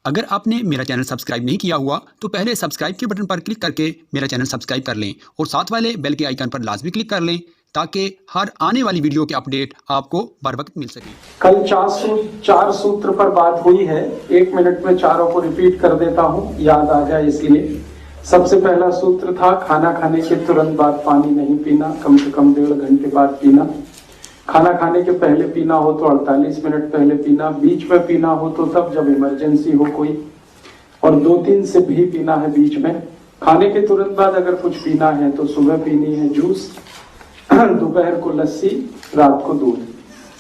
अगर आपने मेरा चैनल सब्सक्राइब नहीं किया हुआ तो पहले सब्सक्राइब के बटन पर क्लिक करके मेरा चैनल सब्सक्राइब कर लें और साथ वाले बेल के आइकन पर लाजमी क्लिक कर लें ताकि हर आने वाली वीडियो के अपडेट आपको बर वक्त मिल सके। कल चार सूत्र पर बात हुई है, 1 मिनट में चारों को रिपीट कर देता हूँ, याद आ जाए इसलिए। सबसे पहला सूत्र था खाना खाने के तुरंत बाद पानी नहीं पीना, कम से कम 1.5 घंटे बाद पीना। खाना खाने के पहले पीना हो तो 48 मिनट पहले पीना, बीच में पीना हो तो तब जब इमरजेंसी हो कोई, और 2-3 सिप भी पीना है बीच में। खाने के तुरंत बाद अगर कुछ पीना है तो सुबह पीनी है जूस, दोपहर को लस्सी, रात को दूध।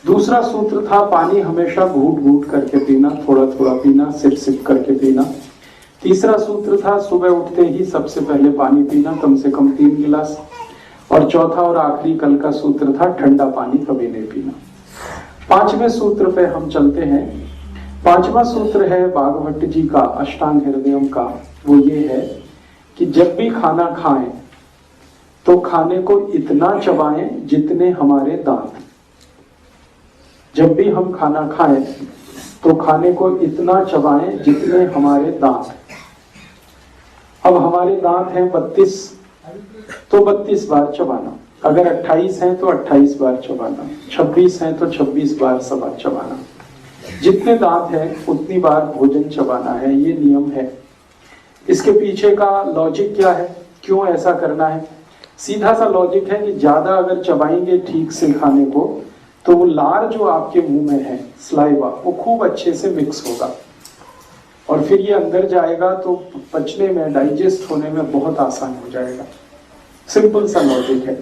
दूसरा सूत्र था पानी हमेशा घूट घूट करके पीना, थोड़ा थोड़ा पीना, सिप सिप करके पीना। तीसरा सूत्र था सुबह उठते ही सबसे पहले पानी पीना, कम से कम 3 गिलास। और चौथा और आखिरी कल का सूत्र था ठंडा पानी कभी नहीं पीना। 5वें सूत्र पे हम चलते हैं। 5वां सूत्र है भागवत जी का, अष्टांग हृदयम का। वो ये है कि जब भी खाना खाएं तो खाने को इतना चबाएं जितने हमारे दांत। जब भी हम खाना खाएं तो खाने को इतना चबाएं जितने हमारे दांत। अब हमारे दांत हैं 32, तो 32 बार चबाना। अगर 28 है तो 28 बार चबाना, 26 है तो 26 बार चबाना। जितने दांत हैं उतनी बार भोजन चबाना है, ये नियम है। इसके पीछे का लॉजिक क्या है, क्यों ऐसा करना है? सीधा सा लॉजिक है कि ज्यादा अगर चबाएंगे ठीक से खाने को तो वो लार जो आपके मुंह में है, स्लाइवा, वो खूब अच्छे से मिक्स होगा और फिर ये अंदर जाएगा तो पचने में, डाइजेस्ट होने में बहुत आसान हो जाएगा। सिंपल सा लॉजिक है।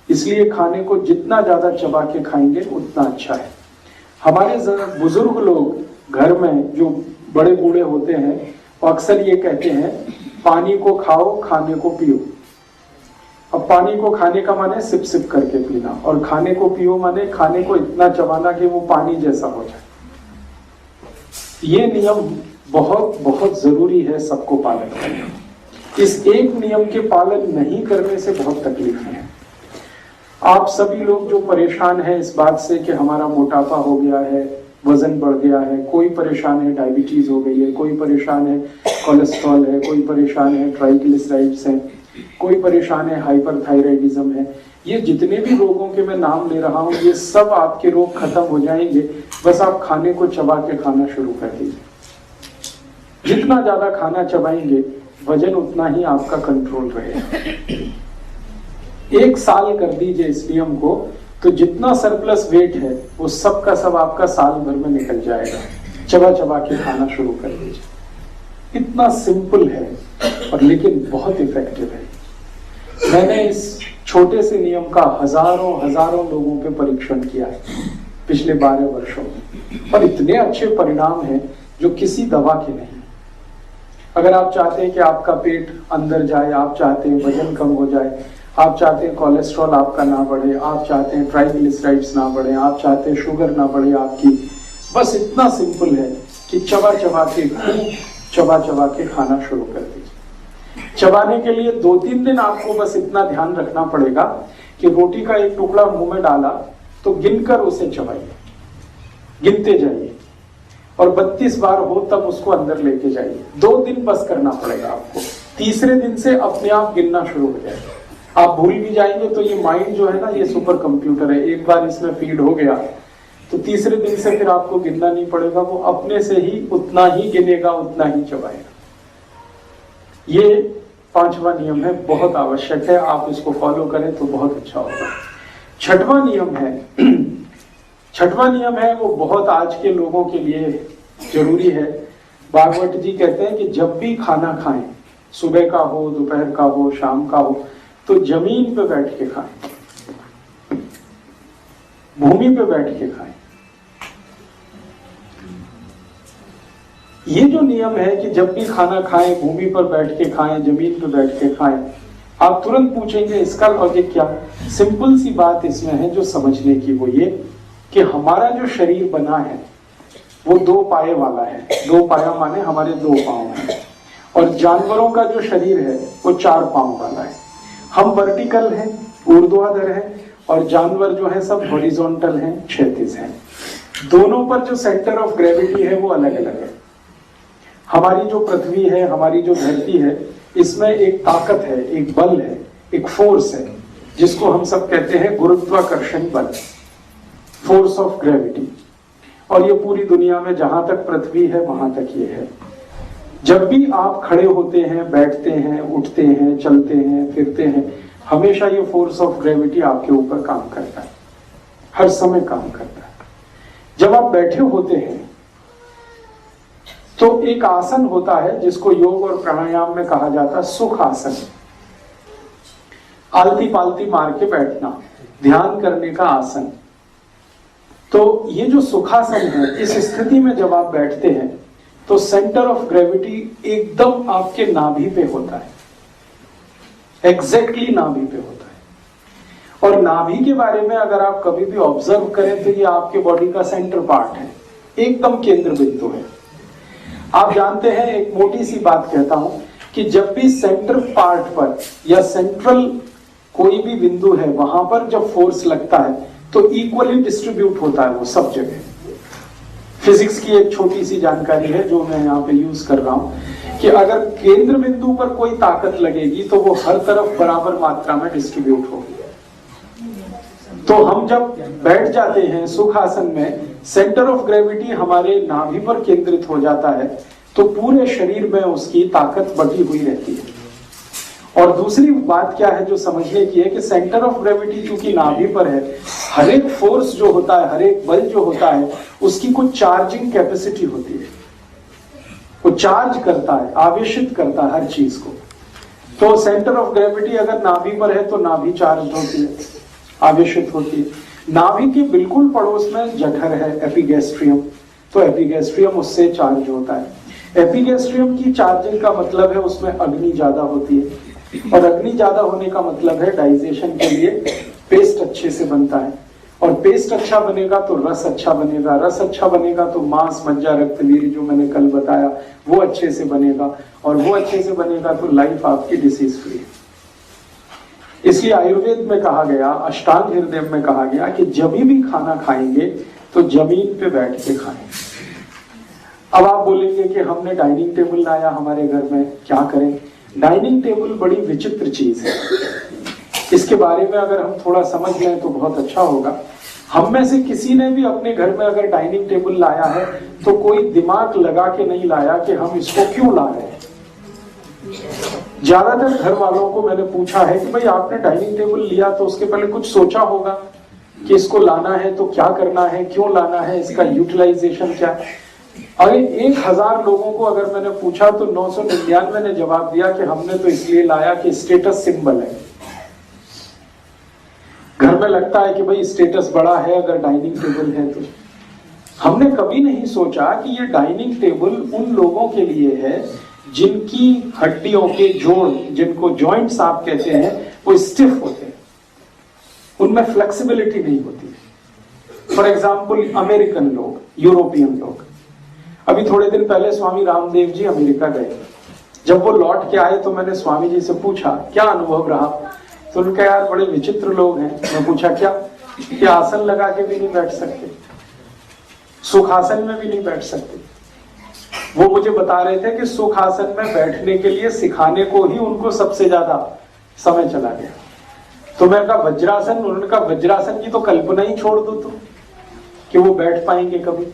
इसलिए खाने को जितना ज्यादा चबा के खाएंगे उतना अच्छा है। हमारे बुजुर्ग लोग घर में जो बड़े बूढ़े होते हैं वो अक्सर ये कहते हैं पानी को खाओ खाने को पियो। अब पानी को खाने का माने सिप सिप करके पीना, और खाने को पियो माने खाने को इतना चबाना कि वो पानी जैसा हो जाए। ये नियम बहुत बहुत जरूरी है सबको पालन करना। इस एक नियम के पालन नहीं करने से बहुत तकलीफ है। आप सभी लोग जो परेशान हैं इस बात से कि हमारा मोटापा हो गया है, वजन बढ़ गया है, कोई परेशान है डायबिटीज हो गई है, कोई परेशान है कोलेस्ट्रॉल है, कोई परेशान है ट्राइग्लिसराइड्स है, कोई परेशान है हाइपरथायराइडिज्म है, ये जितने भी रोगों के मैं नाम ले रहा हूँ ये सब आपके रोग खत्म हो जाएंगे। बस आप खाने को चबा के खाना शुरू कर दीजिए। जितना ज्यादा खाना चबाएंगे वजन उतना ही आपका कंट्रोल रहेगा। 1 साल कर दीजिए इस नियम को, तो जितना सरप्लस वेट है वो सब का सब आपका साल भर में निकल जाएगा। चबा चबा के खाना शुरू कर दीजिए। इतना सिंपल है और लेकिन बहुत इफेक्टिव है। मैंने इस छोटे से नियम का हजारों लोगों पे परीक्षण किया है पिछले 12 वर्षों में, और इतने अच्छे परिणाम हैं जो किसी दवा के नहीं। अगर आप चाहते हैं कि आपका पेट अंदर जाए, आप चाहते हैं वजन कम हो जाए, आप चाहते हैं कोलेस्ट्रॉल आपका ना बढ़े, आप चाहते हैं ट्राइग्लिसराइड्स ना बढ़े, आप चाहते हैं शुगर ना बढ़े आपकी, बस इतना सिंपल है कि चबा चबा के खाना शुरू कर दीजिए। चबाने के लिए 2-3 दिन आपको बस इतना ध्यान रखना पड़ेगा कि रोटी का एक टुकड़ा मुंह में डाला तो गिनकर उसे चबाइए, गिनते जाइए, और 32 बार हो तब उसको अंदर लेके जाइए। 2 दिन बस करना पड़ेगा आपको। तीसरे दिन से अपने आप गिनना शुरू हो जाएगा। आप भूल भी जाएंगे तो ये माइंड जो है ना, ये सुपर कंप्यूटर है, एक बार इसमें फीड हो गया तो तीसरे दिन से फिर आपको गिनना नहीं पड़ेगा, वो अपने से ही उतना ही गिनेगा, उतना ही चबाएगा। ये 5वां नियम है, बहुत आवश्यक है। आप इसको फॉलो करें तो बहुत अच्छा होगा। 6वां नियम है वो बहुत आज के लोगों के लिए जरूरी है। भागवत जी कहते हैं कि जब भी खाना खाएं, सुबह का हो, दोपहर का हो, शाम का हो, तो जमीन पे बैठ के खाएं, भूमि पे बैठ के खाएं। ये जो नियम है कि जब भी खाना खाएं भूमि पर बैठ के खाएं, जमीन पे बैठ के खाएं, आप तुरंत पूछेंगे इसका लॉजिक क्या? सिंपल सी बात इसमें है जो समझने की, वो ये कि हमारा जो शरीर बना है वो 2 पाए वाला है। 2 पाया माने हमारे 2 पांव हैं, और जानवरों का जो शरीर है वो 4 पांव वाला है। हम वर्टिकल हैं, ऊर्ध्वाधर हैं, और जानवर जो है सब हॉरिजॉन्टल हैं, क्षैतिज हैं। दोनों पर जो सेंटर ऑफ ग्रेविटी है वो अलग अलग है। हमारी जो पृथ्वी है, हमारी जो धरती है, इसमें एक ताकत है, एक बल है, एक फोर्स है, जिसको हम सब कहते हैं गुरुत्वाकर्षण बल, फोर्स ऑफ ग्रेविटी। और ये पूरी दुनिया में जहां तक पृथ्वी है वहां तक ये है। जब भी आप खड़े होते हैं, बैठते हैं, उठते हैं, चलते हैं, फिरते हैं, हमेशा ये फोर्स ऑफ ग्रेविटी आपके ऊपर काम करता है, हर समय काम करता है। जब आप बैठे होते हैं तो एक आसन होता है जिसको योग और प्राणायाम में कहा जाता है सुख आसन। आलती पालती मार के बैठना, ध्यान करने का आसन। तो ये जो सुखासन है, इस स्थिति में जब आप बैठते हैं तो सेंटर ऑफ ग्रेविटी एकदम आपके नाभि पे होता है, एग्जैक्टली नाभि पे होता है। और नाभि के बारे में अगर आप कभी भी ऑब्जर्व करें तो ये आपके बॉडी का सेंटर पार्ट है, एकदम केंद्र बिंदु है। आप जानते हैं, एक मोटी सी बात कहता हूं कि जब भी सेंटर पार्ट पर या सेंट्रल कोई भी बिंदु है वहां पर जब फोर्स लगता है तो इक्वली डिस्ट्रीब्यूट होता है वो सब जगह। फिजिक्स की एक छोटी सी जानकारी है जो मैं यहाँ पे यूज कर रहा हूं कि अगर केंद्र बिंदु पर कोई ताकत लगेगी तो वो हर तरफ बराबर मात्रा में डिस्ट्रीब्यूट होगी। तो हम जब बैठ जाते हैं सुख आसन में, सेंटर ऑफ ग्रेविटी हमारे नाभि पर केंद्रित हो जाता है तो पूरे शरीर में उसकी ताकत बटी हुई रहती है। और दूसरी बात क्या है जो समझने की है कि सेंटर ऑफ ग्रेविटी चूंकि नाभि पर है, हर एक फोर्स जो होता है, हर एक बल जो होता है, उसकी कुछ चार्जिंग कैपेसिटी होती है। वो चार्ज करता है, आवेशित करता है हर चीज को। तो सेंटर ऑफ ग्रेविटी अगर नाभि पर है तो नाभि चार्ज होती है, आवेशित होती है। नाभि के बिल्कुल पड़ोस में जठर है, एपिगैस्ट्रियम, तो एपिगैस्ट्रियम उससे चार्ज होता है। एपिगैस्ट्रियम की चार्जिंग का मतलब है उसमें अग्नि ज्यादा होती है, और अग्नि ज्यादा होने का मतलब है डाइजेशन के लिए पेस्ट अच्छे से बनता है, और पेस्ट अच्छा बनेगा तो रस अच्छा बनेगा, रस अच्छा बनेगा तो मांस मज्जा रक्त वीर्य जो मैंने कल बताया वो अच्छे से बनेगा, और वो अच्छे से बनेगा तो लाइफ आपकी डिसीज फ्री है। इसलिए आयुर्वेद में कहा गया, अष्टांग हृदय में कहा गया कि जब भी खाना खाएंगे तो जमीन पे बैठ के खाएं। अब आप बोलेंगे कि हमने डाइनिंग टेबल लाया हमारे घर में, क्या करें? डाइनिंग टेबल बड़ी विचित्र चीज है, इसके बारे में अगर हम थोड़ा समझ लें तो बहुत अच्छा होगा। हम में से किसी ने भी अपने घर में अगर डाइनिंग टेबल लाया है तो कोई दिमाग लगा के नहीं लाया कि हम इसको क्यों ला रहे हैं। ज्यादातर घर वालों को मैंने पूछा है कि भाई आपने डाइनिंग टेबल लिया तो उसके पहले कुछ सोचा होगा कि इसको लाना है तो क्या करना है, क्यों लाना है, इसका यूटिलाइजेशन क्या। अरे 1000 लोगों को अगर मैंने पूछा तो 999 ने जवाब दिया कि हमने तो इसलिए लाया कि स्टेटस सिंबल है। घर में लगता है कि भाई स्टेटस बड़ा है अगर डाइनिंग टेबल है तो। हमने कभी नहीं सोचा कि ये डाइनिंग टेबल उन लोगों के लिए है जिनकी हड्डियों के जोड़, जिनको जॉइंट्स आप कहते हैं, वो स्टिफ होते हैं, उनमें फ्लेक्सिबिलिटी नहीं होती। फॉर एग्जाम्पल अमेरिकन लोग, यूरोपियन लोग। अभी थोड़े दिन पहले स्वामी रामदेव जी अमेरिका गए। जब वो लौट के आए तो मैंने स्वामी जी से पूछा क्या अनुभव रहा, तो उनका यार बड़े विचित्र लोग हैं। मैं पूछा क्या? कि आसन लगा के भी नहीं बैठ सकते, सुखासन में भी नहीं बैठ सकते। वो मुझे बता रहे थे कि सुखासन में बैठने के लिए सिखाने को ही उनको सबसे ज्यादा समय चला गया। तो मैं कहा वज्रासन, उन्होंने कहा वज्रासन की तो कल्पना ही छोड़ दो तुम कि वो बैठ पाएंगे कभी।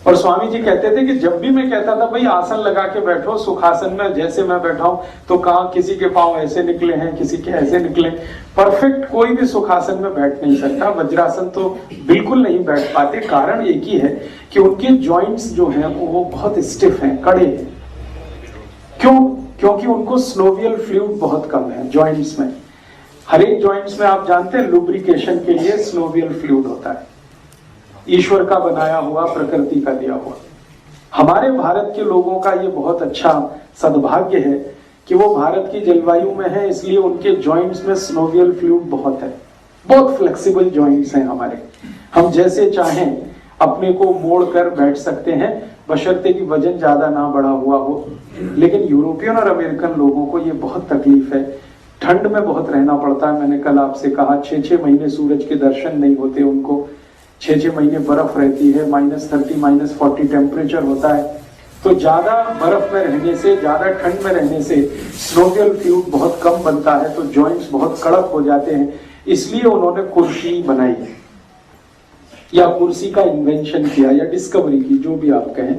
और स्वामी जी कहते थे कि जब भी मैं कहता था भाई आसन लगा के बैठो सुखासन में, जैसे मैं बैठा हूं, तो कहा किसी के पांव ऐसे निकले हैं, किसी के ऐसे निकले। परफेक्ट कोई भी सुखासन में बैठ नहीं सकता। वज्रासन तो बिल्कुल नहीं बैठ पाते। कारण एक ही है कि उनके जॉइंट्स जो हैं वो बहुत स्टिफ हैं, कड़े हैं। क्यों? क्योंकि उनको स्नोवियल फ्लूइड बहुत कम है जॉइंट्स में। हर एक जॉइंट्स में आप जानते हैं लुब्रिकेशन के लिए स्नोवियल फ्लूइड होता है, ईश्वर का बनाया हुआ, प्रकृति का दिया हुआ। हमारे भारत के लोगों का ये बहुत अच्छा सद्भाग्य है कि वो भारत की जलवायु में है, इसलिए उनके जॉइंट्स में स्नोवियल फ्लूइड बहुत है, बहुत फ्लेक्सिबल जॉइंट्स हैं हमारे। हम जैसे चाहें अपने को मोड़ कर बैठ सकते हैं, बशर्ते कि वजन ज्यादा ना बढ़ा हुआ हो। लेकिन यूरोपियन और अमेरिकन लोगों को ये बहुत तकलीफ है, ठंड में बहुत रहना पड़ता है। मैंने कल आपसे कहा 6-6 महीने सूरज के दर्शन नहीं होते उनको, 6-6 महीने बर्फ रहती है, -30 -40 टेम्परेचर होता है। तो ज्यादा बर्फ में रहने से, ज्यादा ठंड में रहने से स्नोवियल फ्लूइड बहुत कम बनता है, तो जॉइंट्स बहुत कड़क हो जाते हैं। इसलिए उन्होंने कुर्सी बनाई या कुर्सी का इन्वेंशन किया या डिस्कवरी की, जो भी आप कहें।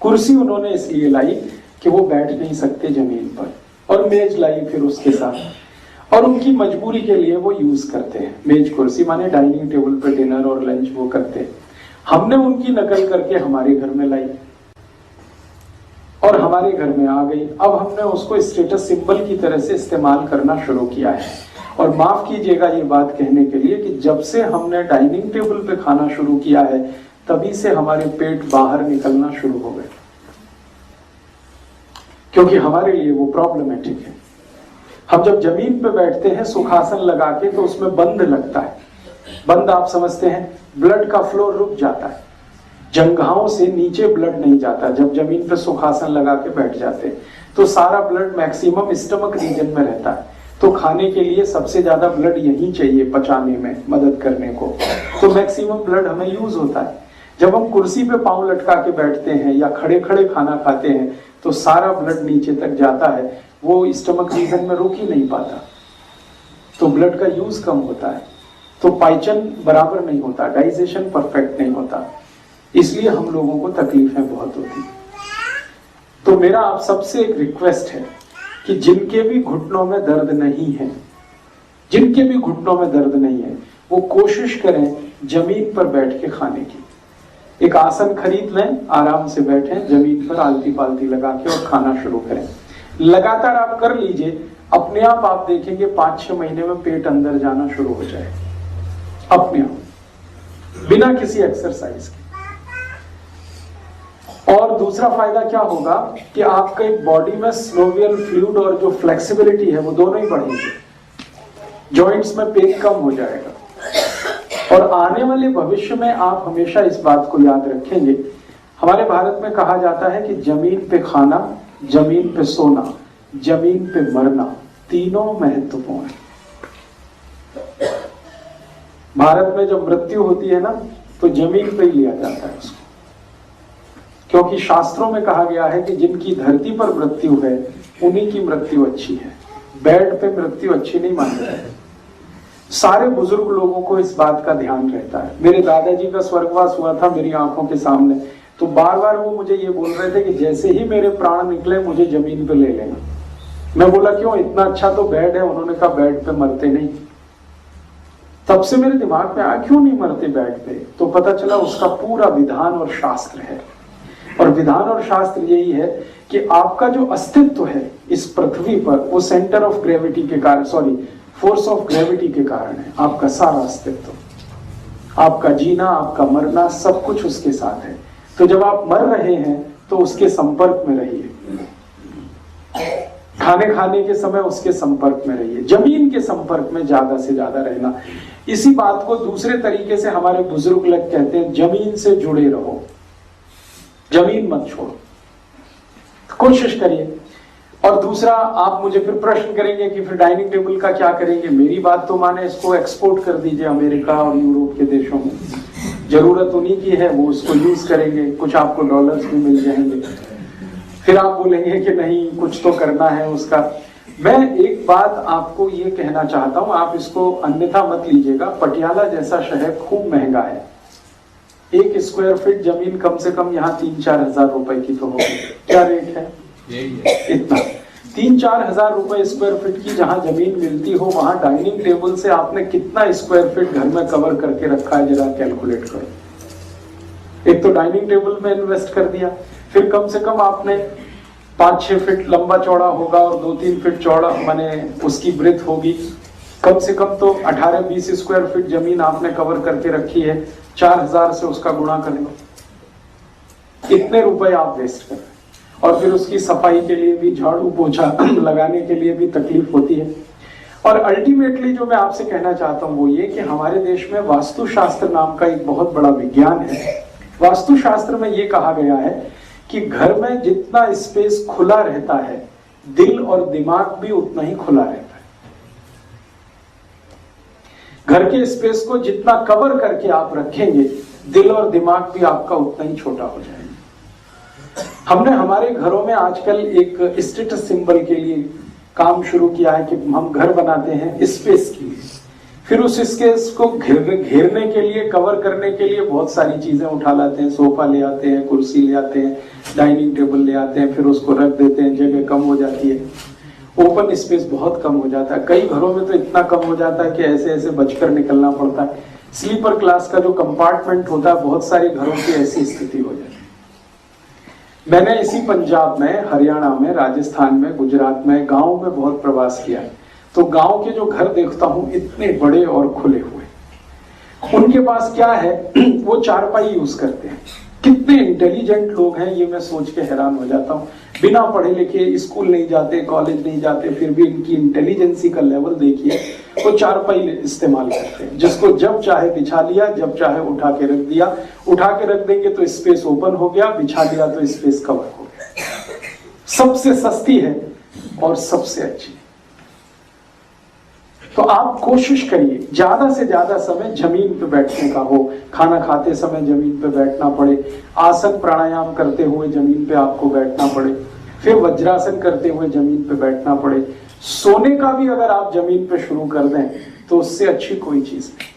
कुर्सी उन्होंने इसलिए लाई कि वो बैठ नहीं सकते जमीन पर, और मेज लाई फिर उसके साथ, और उनकी मजबूरी के लिए वो यूज करते हैं मेज कुर्सी, माने डाइनिंग टेबल पर डिनर और लंच वो करते हैं। हमने उनकी नकल करके हमारे घर में लाई और हमारे घर में आ गई। अब हमने उसको स्टेटस सिंबल की तरह से इस्तेमाल करना शुरू किया है। और माफ कीजिएगा ये बात कहने के लिए कि जब से हमने डाइनिंग टेबल पे खाना शुरू किया है, तभी से हमारे पेट बाहर निकलना शुरू हो गए, क्योंकि हमारे लिए वो प्रॉब्लमेटिक है। हम जब जमीन पे बैठते हैं सुखासन लगा के, तो उसमें बंद लगता है। बंद आप समझते हैं, ब्लड का फ्लो रुक जाता है, जंघाओं से नीचे ब्लड नहीं जाता। जब जमीन पे सुखासन लगा के बैठ जाते तो सारा ब्लड मैक्सिमम स्टमक रीजन में रहता है, तो खाने के लिए सबसे ज्यादा ब्लड यही चाहिए पचाने में मदद करने को, तो मैक्सिमम ब्लड हमें यूज होता है। जब हम कुर्सी पे पांव लटका के बैठते हैं या खड़े खड़े खाना खाते हैं, तो सारा ब्लड नीचे तक जाता है, वो स्टमक रीजन में रुक ही नहीं पाता, तो ब्लड का यूज कम होता है, तो पाचन बराबर नहीं होता, डाइजेशन परफेक्ट नहीं होता, इसलिए हम लोगों को तकलीफें बहुत होती। तो मेरा आप सबसे एक रिक्वेस्ट है कि जिनके भी घुटनों में दर्द नहीं है, जिनके भी घुटनों में दर्द नहीं है, वो कोशिश करें जमीन पर बैठ के खाने की। एक आसन खरीद लें, आराम से बैठें जमीन पर, आलती पालती लगा के और खाना शुरू करें। लगातार आप कर लीजिए, अपने आप देखेंगे 5-6 महीने में पेट अंदर जाना शुरू हो जाए अपने आप, बिना किसी एक्सरसाइज के। और दूसरा फायदा क्या होगा कि आपके बॉडी में स्नोवियल फ्लूइड और जो फ्लेक्सिबिलिटी है वो दोनों ही बढ़ेंगे, जॉइंट्स में पेन कम हो जाएगा। और आने वाले भविष्य में आप हमेशा इस बात को याद रखेंगे, हमारे भारत में कहा जाता है कि जमीन पे खाना, जमीन पे सोना, जमीन पे मरना, तीनों महत्वपूर्ण है। भारत में जब मृत्यु होती है ना, तो जमीन पे ही लिया जाता है उसको, क्योंकि शास्त्रों में कहा गया है कि जिनकी धरती पर मृत्यु है उन्हीं की मृत्यु अच्छी है, बेड पे मृत्यु अच्छी नहीं मानी जाती है। सारे बुजुर्ग लोगों को इस बात का ध्यान रहता है। मेरे दादाजी का स्वर्गवास हुआ था मेरी आंखों के सामने, तो बार बार वो मुझे ये बोल रहे थे कि जैसे ही मेरे प्राण निकले मुझे जमीन पे ले लेना। मैं बोला क्यों, इतना अच्छा तो बेड है। उन्होंने कहा बेड पे मरते नहीं। तब से मेरे दिमाग में आया क्यों नहीं मरते बेड पे, तो पता चला उसका पूरा विधान और शास्त्र है। और विधान और शास्त्र यही है कि आपका जो अस्तित्व है इस पृथ्वी पर, वो सेंटर ऑफ ग्रेविटी के कारण, फोर्स ऑफ ग्रेविटी के कारण है। आपका सारा अस्तित्व, आपका जीना, आपका मरना, सब कुछ उसके साथ है। तो जब आप मर रहे हैं तो उसके संपर्क में रहिए, खाने के समय उसके संपर्क में रहिए, जमीन के संपर्क में ज्यादा से ज्यादा रहना। इसी बात को दूसरे तरीके से हमारे बुजुर्ग लोग कहते हैं, जमीन से जुड़े रहो, जमीन मत छोड़ो, कोशिश करिए। और दूसरा, आप मुझे फिर प्रश्न करेंगे कि फिर डाइनिंग टेबल का क्या करेंगे। मेरी बात तो माने, इसको एक्सपोर्ट कर दीजिए अमेरिका और यूरोप के देशों में, जरूरत उन्हीं की है, वो उसको यूज करेंगे, कुछ आपको डॉलर्स भी मिल जाएंगे। फिर आप बोलेंगे कि नहीं कुछ तो करना है उसका। मैं एक बात आपको ये कहना चाहता हूं, आप इसको अन्यथा मत लीजिएगा। पटियाला जैसा शहर खूब महंगा है, 1 स्क्वायर फीट जमीन कम से कम यहाँ 3-4 हजार रुपए की तो होगी। क्या रेट है? इतना 3-4 हजार रुपए स्क्वायर फीट की जहां जमीन मिलती हो, वहां डाइनिंग टेबल से आपने कितना स्क्वायर फीट घर में कवर करके रखा है, जरा कैलकुलेट करो। एक तो डाइनिंग टेबल में इन्वेस्ट कर दिया, फिर कम से कम आपने 5-6 फीट लंबा चौड़ा होगा और 2-3 फीट चौड़ा माने उसकी ब्रेथ होगी, कम से कम तो 18-20 स्क्वायर फीट जमीन आपने कवर करके रखी है। 4000 से उसका गुणा कर लो, इतने रुपए आप वेस्ट कर रहे हैं। और फिर उसकी सफाई के लिए भी, झाड़ू पोछा लगाने के लिए भी तकलीफ होती है। और अल्टीमेटली जो मैं आपसे कहना चाहता हूं वो ये कि हमारे देश में वास्तुशास्त्र नाम का एक बहुत बड़ा विज्ञान है। वास्तुशास्त्र में ये कहा गया है कि घर में जितना स्पेस खुला रहता है, दिल और दिमाग भी उतना ही खुला रहता है। घर के स्पेस को जितना कवर करके आप रखेंगे, दिल और दिमाग भी आपका उतना ही छोटा हो जाएगा। हमने हमारे घरों में आजकल एक स्टेटस सिंबल के लिए काम शुरू किया है कि हम घर बनाते हैं स्पेस के लिए, फिर उस स्पेस को घेरने के लिए, कवर करने के लिए बहुत सारी चीजें उठा लाते हैं, सोफा ले आते हैं, कुर्सी ले आते हैं, डाइनिंग टेबल ले आते हैं, फिर उसको रख देते हैं, जगह कम हो जाती है, ओपन स्पेस बहुत कम हो जाता है। कई घरों में तो इतना कम हो जाता है कि ऐसे ऐसे बचकर निकलना पड़ता है। स्लीपर क्लास का जो कंपार्टमेंट होता है, बहुत सारे घरों की ऐसी स्थिति हो जाती है। मैंने इसी पंजाब में, हरियाणा में, राजस्थान में, गुजरात में, गांव में बहुत प्रवास किया है, तो गांव के जो घर देखता हूं इतने बड़े और खुले हुए, उनके पास क्या है, वो चारपाई यूज करते हैं। कितने इंटेलिजेंट लोग हैं, ये मैं सोच के हैरान हो जाता हूँ। बिना पढ़े लिखे, स्कूल नहीं जाते, कॉलेज नहीं जाते, फिर भी इनकी इंटेलिजेंसी का लेवल देखिए। वो चारपाई इस्तेमाल करते हैं, जिसको जब चाहे बिछा लिया, जब चाहे उठा के रख दिया। उठा के रख देंगे तो स्पेस ओपन हो गया, बिछा दिया तो स्पेस कवर हो गया। सबसे सस्ती है और सबसे अच्छी। तो आप कोशिश करिए ज्यादा से ज्यादा समय जमीन पे बैठने का हो, खाना खाते समय जमीन पे बैठना पड़े, आसन प्राणायाम करते हुए जमीन पे आपको बैठना पड़े, फिर वज्रासन करते हुए जमीन पे बैठना पड़े। सोने का भी अगर आप जमीन पे शुरू कर दें तो उससे अच्छी कोई चीज नहीं।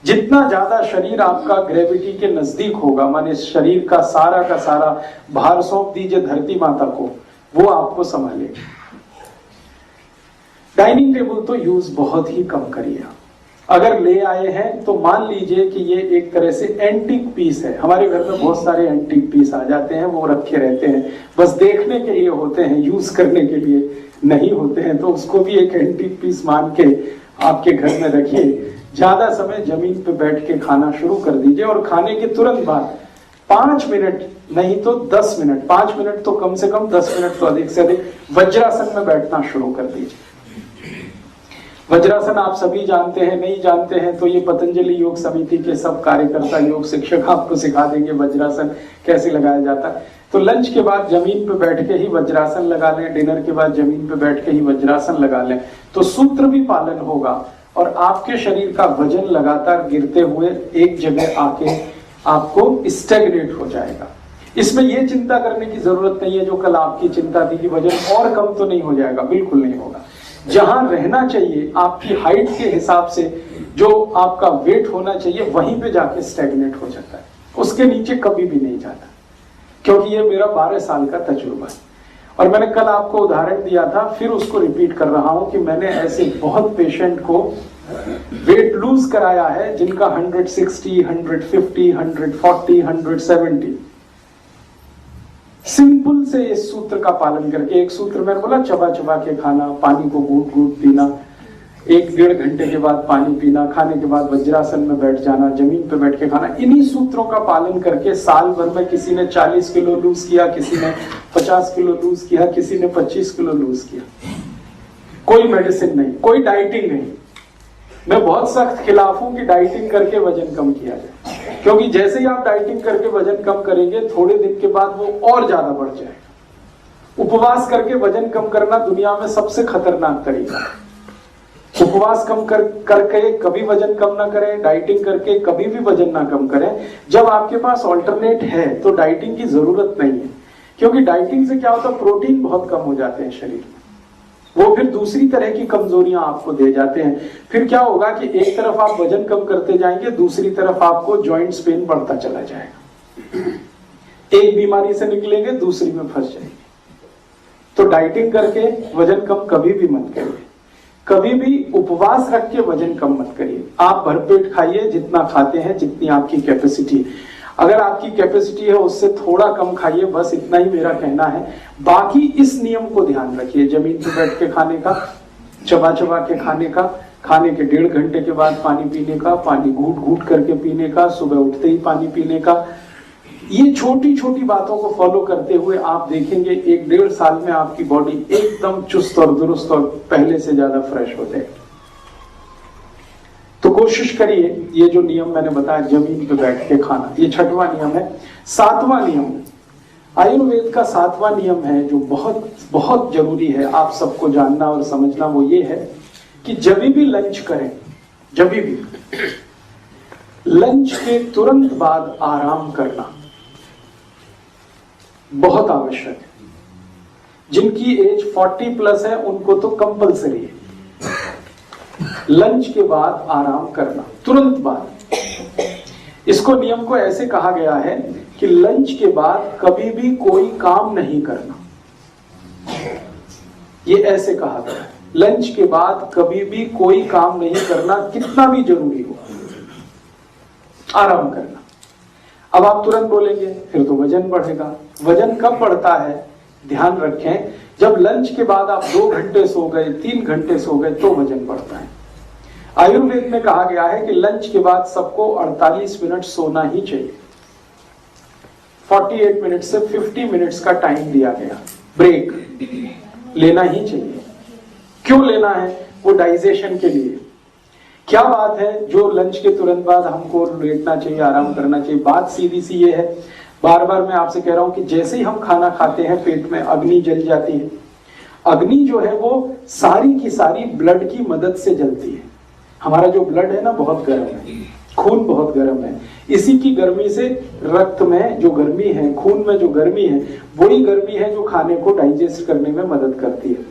जितना ज्यादा शरीर आपका ग्रेविटी के नजदीक होगा, माने शरीर का सारा भार सौंप दीजिए धरती माता को, वो आपको संभालेगी। डाइनिंग टेबल तो यूज बहुत ही कम करिए। अगर ले आए हैं तो मान लीजिए कि ये एक तरह से एंटीक पीस है। हमारे घर में बहुत सारे एंटीक पीस आ जाते हैं, वो रखे रहते हैं, बस देखने के लिए होते हैं, यूज करने के लिए नहीं होते हैं। तो उसको भी एक एंटीक पीस मान के आपके घर में रखिए। ज्यादा समय जमीन पे बैठ के खाना शुरू कर दीजिए और खाने के तुरंत बाद 5 मिनट नहीं तो 10 मिनट, 5 मिनट तो कम से कम, 10 मिनट तो अधिक से अधिक वज्रासन में बैठना शुरू कर दीजिए। वज्रासन आप सभी जानते हैं, नहीं जानते हैं तो ये पतंजलि योग समिति के सब कार्यकर्ता, योग शिक्षक आपको सिखा देंगे वज्रासन कैसे लगाया जाता है। तो लंच के बाद जमीन पे बैठ के ही वज्रासन लगा लें, डिनर के बाद जमीन पे बैठ के ही वज्रासन लगा लें, तो सूत्र भी पालन होगा और आपके शरीर का वजन लगातार गिरते हुए एक जगह आके आपको स्टेगनेट हो जाएगा। इसमें यह चिंता करने की जरूरत नहीं है जो कल आपकी चिंता थी कि वजन और कम तो नहीं हो जाएगा, बिल्कुल नहीं होगा। जहां रहना चाहिए आपकी हाइट के हिसाब से, जो आपका वेट होना चाहिए, वहीं पे जाके स्टैग्नेट हो जाता है, उसके नीचे कभी भी नहीं जाता। क्योंकि ये मेरा 12 साल का तजुर्बा है और मैंने कल आपको उदाहरण दिया था, फिर उसको रिपीट कर रहा हूं कि मैंने ऐसे बहुत पेशेंट को वेट लूज कराया है जिनका 160, 150, 140, 170, सिंपल से इस सूत्र का पालन करके। एक सूत्र मैंने बोला, चबा चबा के खाना, पानी को घूट घूट पीना, 1-1.5 घंटे के बाद पानी पीना, खाने के बाद वज्रासन में बैठ जाना, जमीन पे बैठ के खाना। इन्हीं सूत्रों का पालन करके साल भर में किसी ने 40 किलो लूज किया, किसी ने 50 किलो लूज किया, किसी ने 25 किलो लूज किया। कोई मेडिसिन नहीं, कोई डाइटिंग नहीं। मैं बहुत सख्त खिलाफ हूं कि डाइटिंग करके वजन कम किया जाए, क्योंकि जैसे ही आप डाइटिंग करके वजन कम करेंगे थोड़े दिन के बाद वो और ज्यादा बढ़ जाएगा। उपवास करके वजन कम करना दुनिया में सबसे खतरनाक तरीका है। उपवास कम करके कभी वजन कम ना करें, डाइटिंग करके कभी भी वजन ना कम करें। जब आपके पास ऑल्टरनेट है तो डाइटिंग की जरूरत नहीं है, क्योंकि डाइटिंग से क्या होता है, प्रोटीन बहुत कम हो जाते हैं शरीर में, वो फिर दूसरी तरह की कमजोरियां आपको दे जाते हैं। फिर क्या होगा कि एक तरफ आप वजन कम करते जाएंगे, दूसरी तरफ आपको जॉइंट्स पेन बढ़ता चला जाएगा। एक बीमारी से निकलेंगे, दूसरी में फंस जाएंगे। तो डाइटिंग करके वजन कम कभी भी मत करिए, कभी भी उपवास रख के वजन कम मत करिए। आप भरपेट खाइए, जितना खाते हैं, जितनी आपकी कैपेसिटी। अगर आपकी कैपेसिटी है उससे थोड़ा कम खाइए, बस इतना ही मेरा कहना है। बाकी इस नियम को ध्यान रखिए, जमीन पर बैठ के खाने का, चबा चबा के खाने का, खाने के 1.5 घंटे के बाद पानी पीने का, पानी घूट घूट करके पीने का, सुबह उठते ही पानी पीने का। ये छोटी छोटी बातों को फॉलो करते हुए आप देखेंगे 1-1.5 साल में आपकी बॉडी एकदम चुस्त और दुरुस्त और पहले से ज्यादा फ्रेश हो जाएगी। तो कोशिश करिए, ये जो नियम मैंने बताया जमीन पे बैठ के खाना, ये 6वां नियम है। 7वां नियम आयुर्वेद का 7वां नियम है जो बहुत बहुत जरूरी है आप सबको जानना और समझना। वो ये है कि जब भी लंच करें, जब भी लंच के तुरंत बाद आराम करना। बहुत आवश्यक है। जिनकी एज 40 प्लस है उनको तो कंपलसरी है लंच के बाद आराम करना, तुरंत बाद। इसको नियम को ऐसे कहा गया है कि लंच के बाद कभी भी कोई काम नहीं करना। ये ऐसे कहा गया है, लंच के बाद कभी भी कोई काम नहीं करना, कितना भी जरूरी हो, आराम करना। अब आप तुरंत बोलेंगे फिर तो वजन बढ़ेगा। वजन कब बढ़ता है? ध्यान रखें, जब लंच के बाद आप 2 घंटे सो गए, 3 घंटे सो गए तो वजन बढ़ता है। आयुर्वेद में कहा गया है कि लंच के बाद सबको 48 मिनट सोना ही चाहिए। 48 मिनट से 50 मिनट्स का टाइम दिया गया, ब्रेक लेना ही चाहिए। क्यों लेना है? वो डाइजेशन के लिए। क्या बात है जो लंच के तुरंत बाद हमको लेटना चाहिए, आराम करना चाहिए? बात सीधी सी ये है, बार बार मैं आपसे कह रहा हूं कि जैसे ही हम खाना खाते हैं पेट में अग्नि जल जाती है। अग्नि जो है वो सारी की सारी ब्लड की मदद से जलती है। हमारा जो ब्लड है ना बहुत गर्म है, खून बहुत गर्म है। इसी की गर्मी से रक्त में जो गर्मी है, खून में जो गर्मी है, वही गर्मी है जो खाने को डाइजेस्ट करने में मदद करती है।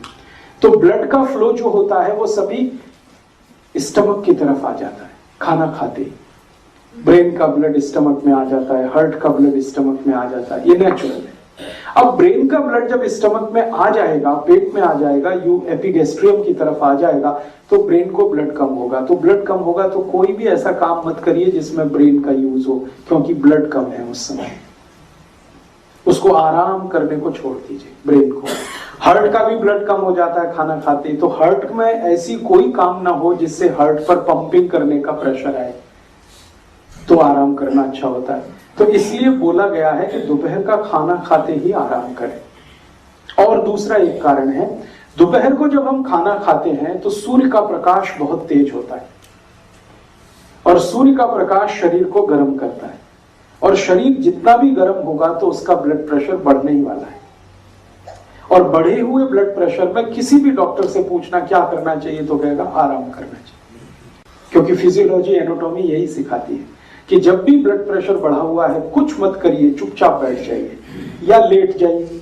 तो ब्लड का फ्लो जो होता है वो सभी स्टमक की तरफ आ जाता है। खाना खाते ही ब्रेन का ब्लड स्टमक में आ जाता है, हार्ट का ब्लड स्टमक में आ जाता है, ये नेचुरल है। अब ब्रेन का ब्लड जब स्टमक में आ जाएगा, पेट में आ जाएगा, यू एपिगेस्ट्रियम की तरफ आ जाएगा, तो ब्रेन को ब्लड कम होगा। तो ब्लड कम होगा तो कोई भी ऐसा काम मत करिए जिसमें ब्रेन का यूज हो, क्योंकि ब्लड कम है उस समय। उसको आराम करने को छोड़ दीजिए ब्रेन को। हार्ट का भी ब्लड कम हो जाता है खाना खाते ही, तो हार्ट में ऐसी कोई काम ना हो जिससे हार्ट पर पंपिंग करने का प्रेशर आए, तो आराम करना अच्छा होता है। तो इसलिए बोला गया है कि दोपहर का खाना खाते ही आराम करें। और दूसरा एक कारण है, दोपहर को जब हम खाना खाते हैं तो सूर्य का प्रकाश बहुत तेज होता है और सूर्य का प्रकाश शरीर को गर्म करता है, और शरीर जितना भी गर्म होगा तो उसका ब्लड प्रेशर बढ़ने ही वाला है। और बढ़े हुए ब्लड प्रेशर में किसी भी डॉक्टर से पूछना क्या करना चाहिए तो कहेगा आराम करना चाहिए, क्योंकि फिजियोलॉजी एनाटॉमी यही सिखाती है कि जब भी ब्लड प्रेशर बढ़ा हुआ है कुछ मत करिए, चुपचाप बैठ जाइए या लेट जाइए।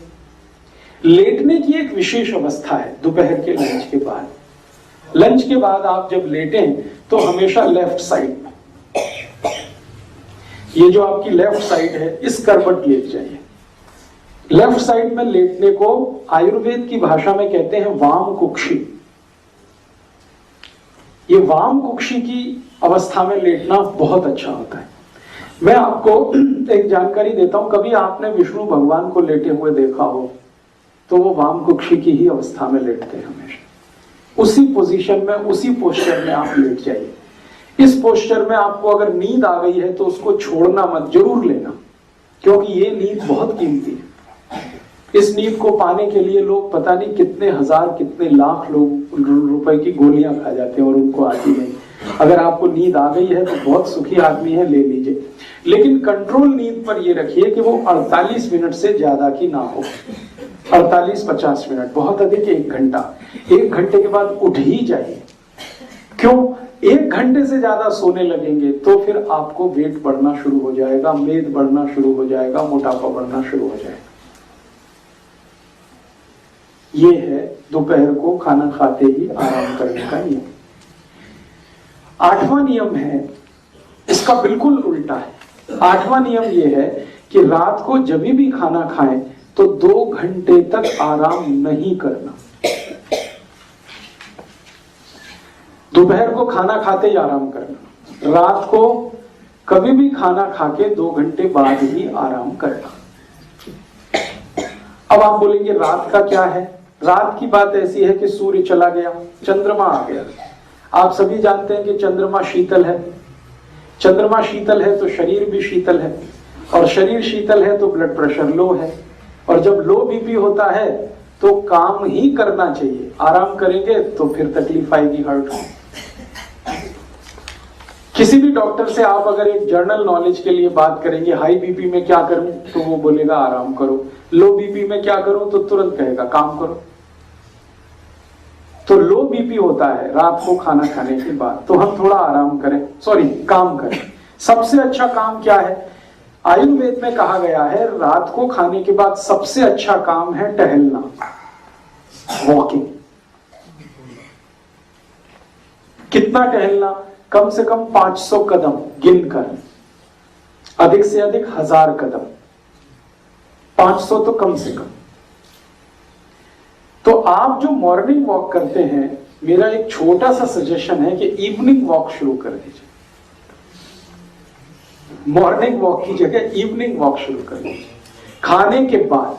लेटने की एक विशेष अवस्था है दोपहर के लंच के बाद। लंच के बाद आप जब लेटें तो हमेशा लेफ्ट साइड में, ये जो आपकी लेफ्ट साइड है इस करवट लेट जाइए। लेफ्ट साइड में लेटने को आयुर्वेद की भाषा में कहते हैं वाम कुक्षी। ये वाम कुक्षी की अवस्था में लेटना बहुत अच्छा होता है। मैं आपको एक जानकारी देता हूं, कभी आपने विष्णु भगवान को लेटे हुए देखा हो तो वो वाम कुक्षी की ही अवस्था में लेटते हैं हमेशा। उसी पोजीशन में, उसी पोस्चर में आप लेट जाइए। इस पोस्चर में आपको अगर नींद आ गई है तो उसको छोड़ना मत, जरूर लेना, क्योंकि ये नींद बहुत कीमती है। इस नींद को पाने के लिए लोग पता नहीं कितने हजार, कितने लाख लोग रुपए की गोलियां खा जाते हैं और उनको आती नहीं। अगर आपको नींद आ गई है तो बहुत सुखी आदमी है, ले लीजिए। लेकिन कंट्रोल नींद पर ये रखिए कि वो 48 मिनट से ज्यादा की ना हो। 48-50 मिनट, बहुत अधिक 1 घंटा। 1 घंटे के बाद उठ ही जाइए। क्यों? 1 घंटे से ज्यादा सोने लगेंगे तो फिर आपको वेट बढ़ना शुरू हो जाएगा, मेद बढ़ना शुरू हो जाएगा, मोटापा बढ़ना शुरू हो जाएगा। ये है दोपहर को खाना खाते ही आराम करने का नियम। 8वां नियम है, इसका बिल्कुल उल्टा है। 8वां नियम ये है कि रात को जब भी खाना खाएं तो 2 घंटे तक आराम नहीं करना। दोपहर को खाना खाते ही आराम करना, रात को कभी भी खाना खा के 2 घंटे बाद ही आराम करना। अब आप बोलेंगे रात का क्या है? रात की बात ऐसी है कि सूर्य चला गया, चंद्रमा आ गया। आप सभी जानते हैं कि चंद्रमा शीतल है। चंद्रमा शीतल है तो शरीर भी शीतल है, और शरीर शीतल है तो ब्लड प्रेशर लो है, और जब लो बीपी होता है तो काम ही करना चाहिए। आराम करेंगे तो फिर तकलीफ आएगी हार्ट में। किसी भी डॉक्टर से आप अगर एक जनरल नॉलेज के लिए बात करेंगे, हाई बीपी में क्या करूं, तो वो बोलेगा आराम करो। लो बीपी में क्या करूं, तो तुरंत कहेगा काम करो। तो लो बीपी होता है रात को खाना खाने के बाद, तो हम थोड़ा आराम करें, सॉरी काम करें। सबसे अच्छा काम क्या है? आयुर्वेद में कहा गया है रात को खाने के बाद सबसे अच्छा काम है टहलना, वॉकिंग। कितना टहलना? कम से कम 500 कदम गिनकर, अधिक से अधिक 1000 कदम, 500 तो कम से कम। तो आप जो मॉर्निंग वॉक करते हैं, मेरा एक छोटा सा सजेशन है कि इवनिंग वॉक शुरू कर दीजिए। मॉर्निंग वॉक की जगह इवनिंग वॉक शुरू कर लीजिए। खाने के बाद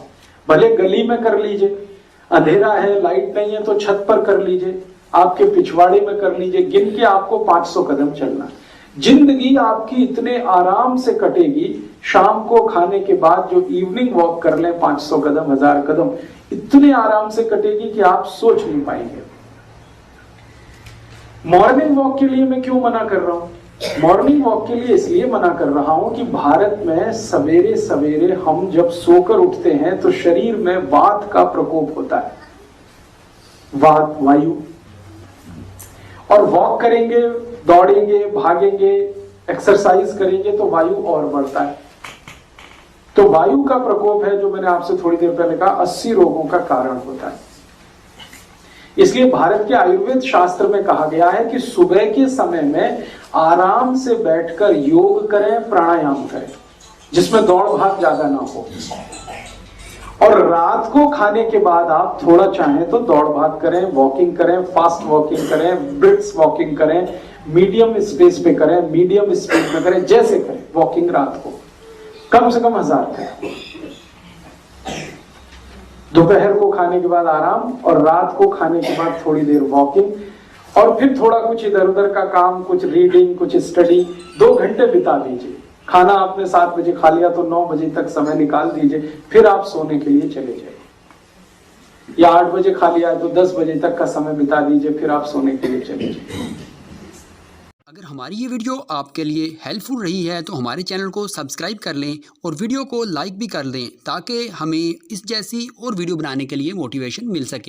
भले गली में कर लीजिए, अंधेरा है, लाइट नहीं है तो छत पर कर लीजिए, आपके पिछवाड़े में कर लीजिए। गिन के आपको 500 कदम चलना। जिंदगी आपकी इतने आराम से कटेगी, शाम को खाने के बाद जो इवनिंग वॉक कर लें 500 कदम, 1000 कदम, इतने आराम से कटेगी कि आप सोच नहीं पाएंगे। मॉर्निंग वॉक के लिए मैं क्यों मना कर रहा हूं? मॉर्निंग वॉक के लिए इसलिए मना कर रहा हूं कि भारत में सवेरे सवेरे हम जब सोकर उठते हैं तो शरीर में वात का प्रकोप होता है, वात, वायु। और वॉक करेंगे, दौड़ेंगे, भागेंगे, एक्सरसाइज करेंगे तो वायु और बढ़ता है। तो वायु का प्रकोप है, जो मैंने आपसे थोड़ी देर पहले कहा, 80 रोगों का कारण होता है। इसलिए भारत के आयुर्वेद शास्त्र में कहा गया है कि सुबह के समय में आराम से बैठकर योग करें, प्राणायाम करें, जिसमें दौड़ भाग ज्यादा ना हो। और रात को खाने के बाद आप थोड़ा चाहें तो दौड़ भाग करें, वॉकिंग करें, फास्ट वॉकिंग करें, ब्रिस्क वॉकिंग करें, मीडियम स्पेस पे करें, मीडियम स्पीड में करें, जैसे करें वॉकिंग रात को कम से कम 1000 करें। दोपहर को खाने के बाद आराम और रात को खाने के बाद थोड़ी देर वॉकिंग, और फिर थोड़ा कुछ इधर उधर का काम, कुछ रीडिंग, कुछ स्टडी, 2 घंटे बिता दीजिए। खाना आपने 7 बजे खा लिया तो 9 बजे तक समय निकाल दीजिए, फिर आप सोने के लिए चले जाइए। या 8 बजे खा लिया तो 10 बजे तक का समय बिता दीजिए, फिर आप सोने के लिए चले जाइए। अगर हमारी ये वीडियो आपके लिए हेल्पफुल रही है तो हमारे चैनल को सब्सक्राइब कर लें और वीडियो को लाइक भी कर दें, ताकि हमें इस जैसी और वीडियो बनाने के लिए मोटिवेशन मिल सके।